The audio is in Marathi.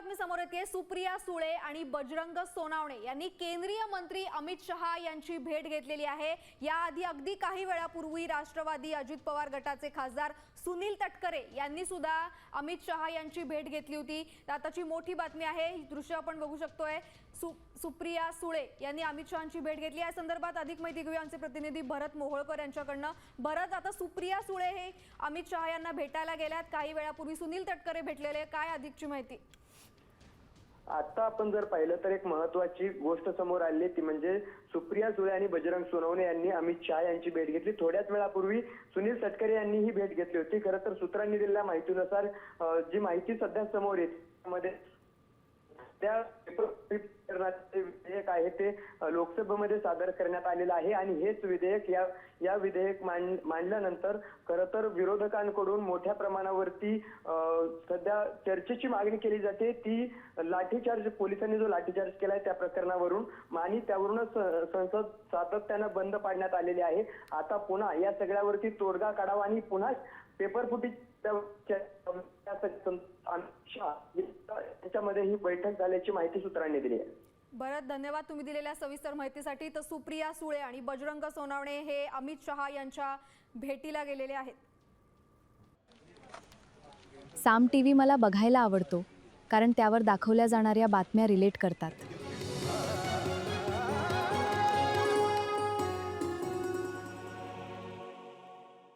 बातमी समोर येते। सुप्रिया सुळे आणि बजरंग सोनावणे यांनी केंद्रीय मंत्री अमित शहा यांची भेट घेतलेली आहे। याआधी अगदी काही वेळापूर्वी राष्ट्रवादी अजित पवार गटाचे खासदार सुनील तटकरे यांनी सुद्धा अमित शहा यांची भेट घेतली होती। आताची मोठी बातमी आहे, ही दृश्य आपण बघू शकतोय। सुप्रिया सुळे यांनी अमित शहांची भेट घेतली। या संदर्भात अधिक माहिती घेऊया आमचे प्रतिनिधी भरत मोहोळकर यांच्याकडनं। भरत, आता सुप्रिया सुळे हे अमित शहा यांना भेटायला गेल्यात, काही वेळापूर्वी सुनील तटकरे भेटलेले, काय अधिकची माहिती? आता आपण जर पाहिलं तर एक महत्त्वाची गोष्ट समोर आली ती म्हणजे सुप्रिया सुळे आणि बजरंग सोनवणे यांनी अमित शहा यांची भेट घेतली। थोड्याच वेळापूर्वी सुनील तटकरे यांनी ही भेट घेतली होती। खरं तर सूत्रांनी दिलेल्या माहितीनुसार जी माहिती सध्या समोर येते त्यामध्ये त्या विधेयक आहे ते लोकसभेमध्ये सादर करण्यात आलेलं आहे आणि हेच विधेयक या विधेयक मांडल्यानंतर खरं तर विरोधकांकडून मोठ्या प्रमाणावरती सध्या चर्चेची मागणी केली जाते। ती लाठीचार्ज, पोलिसांनी जो लाठीचार्ज केलाय त्या प्रकरणावरून आणि त्यावरूनच संसद सातत्यानं बंद पाडण्यात आलेली आहे। आता पुन्हा या सगळ्यावरती तोडगा काढावा आणि पुन्हा पेपर फुटी यांच्यामध्ये ही बैठक झाल्याची माहिती सूत्रांनी दिली आहे। भरत, धन्यवाद तुम्ही दिलेल्या सविस्तर माहितीसाठी। तर सुप्रिया सुळे आणि बजरंग सोनावणे हे अमित शहा यांच्या भेटीला गेलेले आहेत। साम टीव्ही मला बघायला आवडतो, कारण त्यावर दाखवल्या जाणाऱ्या बातम्या रिलेट करतात।